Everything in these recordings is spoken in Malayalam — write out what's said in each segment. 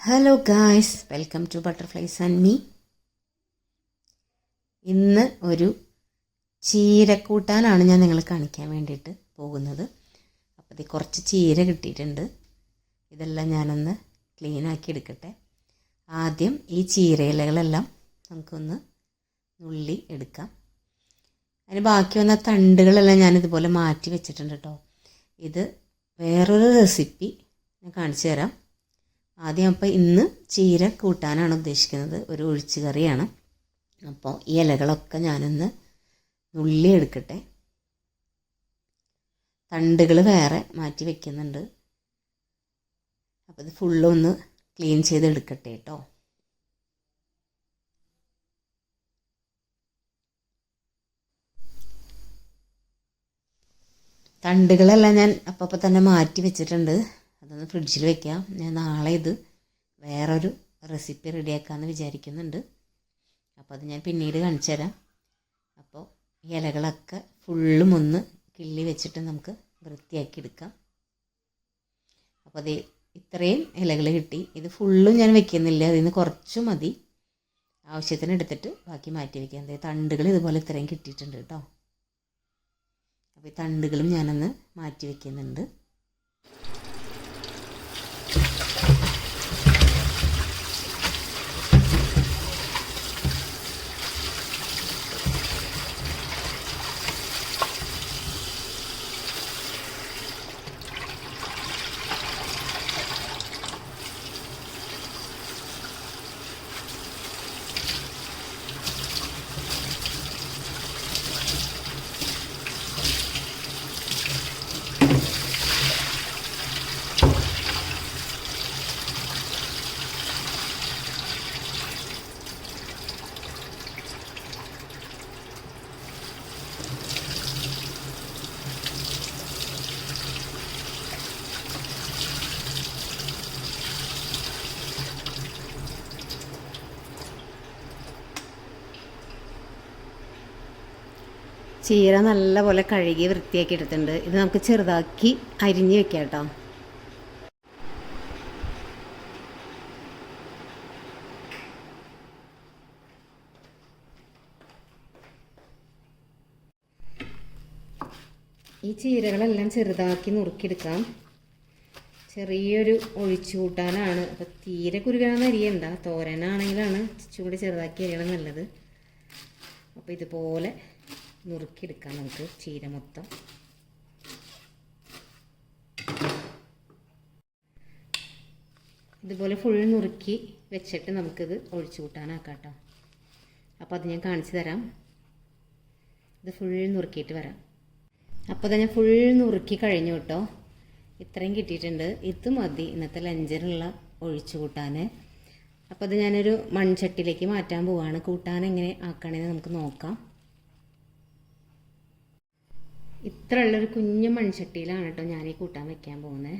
Hello guys, welcome to butterflies and me. ഇന്ന് ഒരു ചീരക്കൂട്ടാനാണ് ഞാൻ നിങ്ങളെ കാണിക്കാൻ വേണ്ടിയിട്ട് പോകുന്നത്. അപ്പോൾ ഇത് കുറച്ച് ചീര കിട്ടിയിട്ടുണ്ട്. ഇതെല്ലാം ഞാനൊന്ന് ക്ലീനാക്കി എടുക്കട്ടെ. ആദ്യം ഈ ചീരയിലകളെല്ലാം നമുക്കൊന്ന് നുള്ളി എടുക്കാം. അതിന് ബാക്കി വന്ന തണ്ടുകളെല്ലാം ഞാനിതുപോലെ മാറ്റി വെച്ചിട്ടുണ്ട് കേട്ടോ. ഇത് വേറൊരു റെസിപ്പി ഞാൻ കാണിച്ചു തരാം. ആദ്യം അപ്പോൾ ഇന്ന് ചീര കൂട്ടാനാണ് ഉദ്ദേശിക്കുന്നത്, ഒരു ഒഴിച്ചു കറിയാണ്. അപ്പോൾ ഈ ഇലകളൊക്കെ ഞാനൊന്ന് നുള്ളി എടുക്കട്ടെ. തണ്ടുകൾ വേറെ മാറ്റി വയ്ക്കുന്നുണ്ട്. അപ്പോൾ ഇത് ഫുള്ളൊന്ന് ക്ലീൻ ചെയ്തെടുക്കട്ടെ കേട്ടോ. തണ്ടുകളെല്ലാം ഞാൻ അപ്പോൾ തന്നെ മാറ്റി വെച്ചിട്ടുണ്ട്. അതൊന്ന് ഫ്രിഡ്ജിൽ വെക്കാം. ഞാൻ നാളെ ഇത് വേറൊരു റെസിപ്പി റെഡിയാക്കാമെന്ന് വിചാരിക്കുന്നുണ്ട്. അപ്പോൾ അത് ഞാൻ പിന്നീട് കാണിച്ചു തരാം. അപ്പോൾ ഈ ഇലകളൊക്കെ ഫുള്ളും ഒന്ന് കിള്ളി വെച്ചിട്ട് നമുക്ക് വൃത്തിയാക്കി എടുക്കാം. അപ്പോൾ അത് ഇത്രയും ഇലകൾ കിട്ടി. ഇത് ഫുള്ളും ഞാൻ വെക്കുന്നില്ല, അതിൽ നിന്ന് കുറച്ച് മതി. ആവശ്യത്തിന് എടുത്തിട്ട് ബാക്കി മാറ്റി വയ്ക്കാം. അതായത് തണ്ടുകൾ ഇതുപോലെ ഇത്രയും കിട്ടിയിട്ടുണ്ട് കേട്ടോ. അപ്പോൾ ഈ തണ്ടുകളും ഞാനൊന്ന് മാറ്റി വയ്ക്കുന്നുണ്ട്. ചീര നല്ലപോലെ കഴുകി വൃത്തിയാക്കി എടുത്തിട്ടുണ്ട്. ഇത് നമുക്ക് ചെറുതാക്കി അരിഞ്ഞ് വെക്കാം കേട്ടോ. ഈ ചീരകളെല്ലാം ചെറുതാക്കി നുറുക്കിയെടുക്കാം. ചെറിയൊരു ഒഴിച്ചു കൂട്ടാനാണ്. അപ്പോൾ തീരെ കുരുകനാന്ന് അരിയണ്ട, തോരനാണെങ്കിലാണ് ചൂട് ചെറുതാക്കി അരിയണം നല്ലത്. അപ്പോൾ ഇതുപോലെ നുറുക്കിയെടുക്കാം നമുക്ക് ചീര മൊത്തം. ഇതുപോലെ ഫുൾ നുറുക്കി വെച്ചിട്ട് നമുക്കിത് ഒഴിച്ചു കൂട്ടാനാക്കാം കേട്ടോ. അപ്പോൾ അത് ഞാൻ കാണിച്ചു തരാം. ഇത് ഫുൾ നുറുക്കിയിട്ട് വരാം. അപ്പോൾ അത് ഞാൻ ഫുൾ നുറുക്കി കഴിഞ്ഞു കേട്ടോ. ഇത്രയും കിട്ടിയിട്ടുണ്ട്. ഇത് മതി ഇന്നത്തെ ലഞ്ചിനുള്ള ഒഴിച്ചു കൂട്ടാൻ. അപ്പോൾ അത് ഞാനൊരു മൺചട്ടിയിലേക്ക് മാറ്റാൻ പോവാണ്. കൂട്ടാൻ എങ്ങനെ ആക്കണമെന്ന് നമുക്ക് നോക്കാം. ഇത്ര ഉള്ളൊരു കുഞ്ഞു മൺചട്ടിയിലാണ് കേട്ടോ ഞാൻ ഈ കൂട്ടാൻ വെക്കാൻ പോകുന്നത്.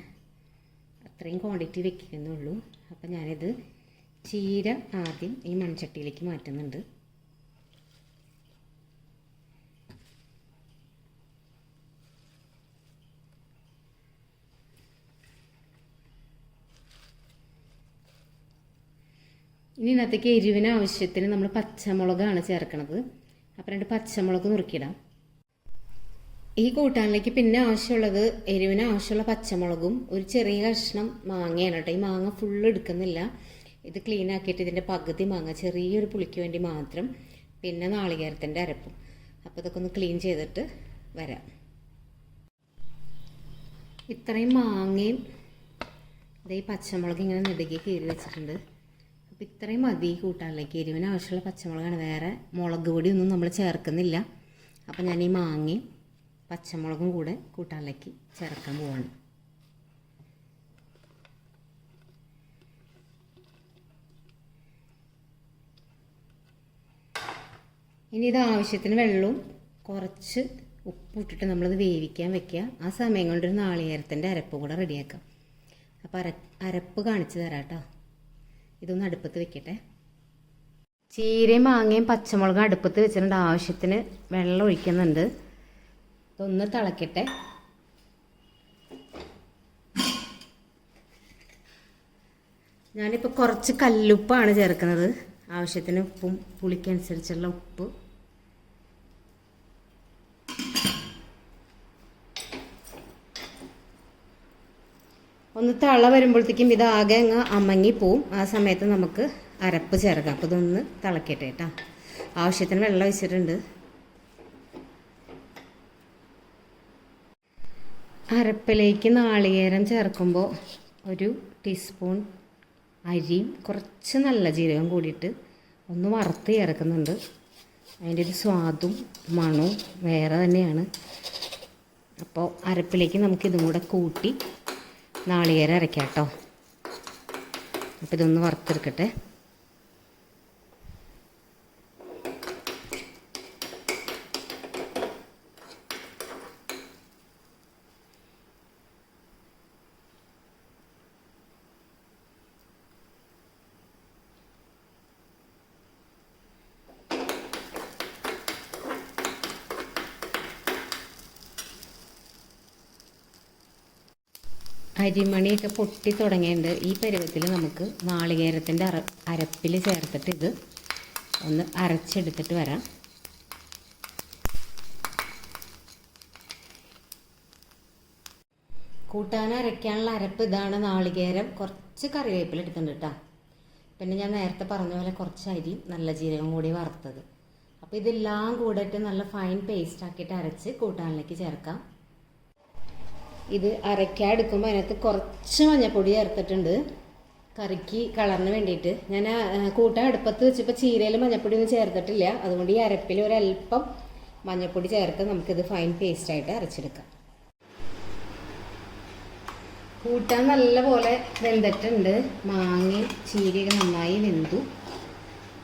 അത്രയും ക്വാണ്ടിറ്റി വെക്കുന്നുള്ളൂ. അപ്പം ഞാനിത് ചീര ആദ്യം ഈ മൺചട്ടിയിലേക്ക് മാറ്റുന്നുണ്ട്. ഇനി ഇന്നത്തേക്ക് എരിവിന് ആവശ്യത്തിന് നമ്മൾ പച്ചമുളകാണ് ചേർക്കണത്. അപ്പം 2 പച്ചമുളക് നുറുക്കിയിടാം. ഈ കൂട്ടാനിലേക്ക് പിന്നെ ആവശ്യമുള്ളത് എരിവിന് ആവശ്യമുള്ള പച്ചമുളകും ഒരു ചെറിയ കഷ്ണം മാങ്ങയാണ് കേട്ടോ. ഈ മാങ്ങ ഫുള്ള് എടുക്കുന്നില്ല. ഇത് ക്ലീൻ ആക്കിയിട്ട് ഇതിൻ്റെ പകുതി മാങ്ങ ചെറിയൊരു പുളിക്ക് വേണ്ടി മാത്രം, പിന്നെ നാളികേരത്തിൻ്റെ അരപ്പും. അപ്പോൾ ഇതൊക്കെ ഒന്ന് ക്ലീൻ ചെയ്തിട്ട് വരാം. ഇത്രയും മാങ്ങയും ഈ പച്ചമുളക് ഇങ്ങനെ നെടുകി കീറി വെച്ചിട്ടുണ്ട്. അപ്പോൾ ഇത്രയും മതി ഈ കൂട്ടാനിലേക്ക്. എരിവിന് ആവശ്യമുള്ള പച്ചമുളകാണ്, വേറെ മുളക് പൊടിയൊന്നും നമ്മൾ ചേർക്കുന്നില്ല. അപ്പോൾ ഞാൻ ഈ മാങ്ങയും പച്ചമുളകും കൂടെ കൂട്ടാനിലേക്ക് ചേർക്കാൻ പോവാണ്. ഇനി ഇത് ആവശ്യത്തിന് വെള്ളവും കുറച്ച് ഉപ്പ് ഇട്ടിട്ട് നമ്മളത് വേവിക്കാൻ വെക്കുക. ആ സമയം കൊണ്ടൊരു നാളികേരത്തിൻ്റെ അരപ്പ് കൂടെ റെഡിയാക്കാം. അപ്പോൾ അരപ്പ് കാണിച്ചു തരാം കേട്ടോ. ഇതൊന്ന് അടുപ്പത്ത് വെക്കട്ടെ. ചീരയും മാങ്ങയും പച്ചമുളകും അടുപ്പത്ത് വെച്ചിട്ടുണ്ട്. ആവശ്യത്തിന് വെള്ളം ഒഴിക്കുന്നുണ്ട്. ഇതൊന്ന് തിളക്കട്ടെ. ഞാനിപ്പോൾ കുറച്ച് കല്ലുപ്പാണ് ചേർക്കുന്നത്, ആവശ്യത്തിന് ഉപ്പും പുളിക്കനുസരിച്ചുള്ള ഉപ്പ്. ഒന്ന് തള വരുമ്പോഴത്തേക്കും ഇതാകെ അങ്ങ് അമങ്ങി പോവും. ആ സമയത്ത് നമുക്ക് അരപ്പ് ചേർക്കാം. അപ്പോൾ ഇതൊന്ന് തിളക്കട്ടെ കേട്ടോ. ആവശ്യത്തിന് വെള്ളം ഒഴിച്ചിട്ടുണ്ട്. അരപ്പിലേക്ക് നാളികേരം ചേർക്കുമ്പോൾ ഒരു ടീസ്പൂൺ അരിയും കുറച്ച് നല്ല ജീരകം കൂടിയിട്ട് ഒന്ന് വറുത്ത് ചേർക്കുന്നുണ്ട്. അതിൻ്റെ ഒരു സ്വാദും മണവും വേറെ തന്നെയാണ്. അപ്പോൾ അരപ്പിലേക്ക് നമുക്കിതും കൂടെ കൂട്ടി നാളികേരം അരയ്ക്കാം കേട്ടോ. അപ്പോൾ ഇതൊന്ന് വറുത്തെടുക്കട്ടെ. അരിമണിയൊക്കെ പൊട്ടി തുടങ്ങിയിട്ടുണ്ട്. ഈ പരുവത്തിൽ നമുക്ക് നാളികേരത്തിൻ്റെ അരപ്പിൽ ചേർത്തിട്ട് ഇത് ഒന്ന് അരച്ചെടുത്തിട്ട് വരാം. കൂട്ടാൻ അരയ്ക്കാനുള്ള അരപ്പ് ഇതാണ്. നാളികേരം, കുറച്ച് കറിവേപ്പില എടുത്തിട്ടുണ്ട് കേട്ടോ. പിന്നെ ഞാൻ നേരത്തെ പറഞ്ഞ പോലെ കുറച്ച് അരി നല്ല ജീരകം കൂടി വറുത്തത്. അപ്പോൾ ഇതെല്ലാം കൂടിയിട്ട് നല്ല ഫൈൻ പേസ്റ്റ് ആക്കിയിട്ട് അരച്ച് കൂട്ടാനിലേക്ക് ചേർക്കാം. ഇത് അരയ്ക്കാൻ എടുക്കുമ്പോൾ അതിനകത്ത് കുറച്ച് മഞ്ഞൾപ്പൊടി ചേർത്തിട്ടുണ്ട്, കറിക്ക് കളറിന് വേണ്ടിയിട്ട്. ഞാൻ കൂട്ടാൻ അടുപ്പത്ത് വെച്ചപ്പോൾ ചീരയിൽ മഞ്ഞൾപ്പൊടി ഒന്നും ചേർത്തിട്ടില്ല. അതുകൊണ്ട് ഈ അരപ്പിൽ ഒരല്പം മഞ്ഞൾപ്പൊടി ചേർത്ത് നമുക്കിത് ഫൈൻ പേസ്റ്റായിട്ട് അരച്ചെടുക്കാം. കൂട്ടാൻ നല്ലപോലെ വെന്തിട്ടുണ്ട്. മാങ്ങയും ചീരയൊക്കെ നന്നായി വെന്തു.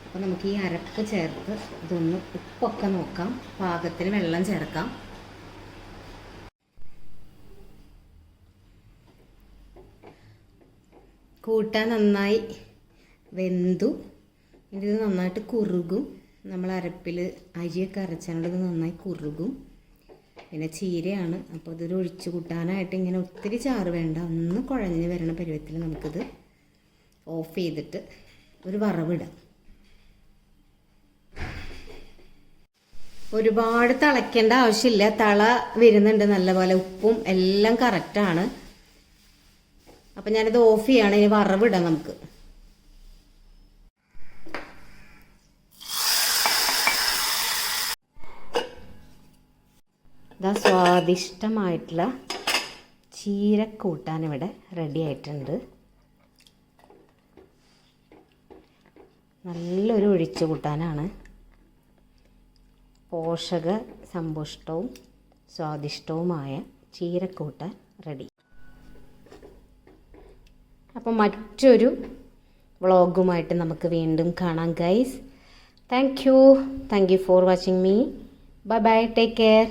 അപ്പോൾ നമുക്ക് ഈ അരപ്പ് ചേർത്ത് ഇതൊന്ന് ഉപ്പൊക്കെ നോക്കാം. പാകത്തിന് വെള്ളം ചേർക്കാം. കൂട്ടാൻ നന്നായി വെന്തു. ഇത് നന്നായിട്ട് കുറുകും. നമ്മൾ അരപ്പിൽ അരിയൊക്കെ അരച്ചാൽ ഇത് നന്നായി കുറുകും. പിന്നെ ചീരയാണ്, അപ്പോൾ ഇതൊരു ഒഴിച്ച് കൂട്ടാനായിട്ട് ഇങ്ങനെ ഒത്തിരി ചാറ് വേണ്ട, ഒന്ന് കുഴഞ്ഞ് വരണ പരുവത്തിൽ നമുക്കിത് ഓഫ് ചെയ്തിട്ട് ഒരു വറവിടാം. ഒരുപാട് തിളയ്ക്കേണ്ട ആവശ്യമില്ല. തള വരുന്നുണ്ട് നല്ലപോലെ, ഉപ്പും എല്ലാം കറക്റ്റാണ്. അപ്പം ഞാനിത് ഓഫ് ചെയ്യാണ്. ഇനി വറവിടാം നമുക്ക്. ഇതാ സ്വാദിഷ്ടമായിട്ടുള്ള ചീരക്കൂട്ടാൻ ഇവിടെ റെഡി ആയിട്ടുണ്ട്. നല്ലൊരു ഒഴിച്ചു കൂട്ടാനാണ്. പോഷക സമ്പുഷ്ടവും സ്വാദിഷ്ടവുമായ ചീരക്കൂട്ടാൻ റെഡി. അപ്പോൾ മറ്റൊരു വ്ളോഗുമായിട്ട് നമുക്ക് വീണ്ടും കാണാം guys. Thank you for watching me. Bye bye, take care.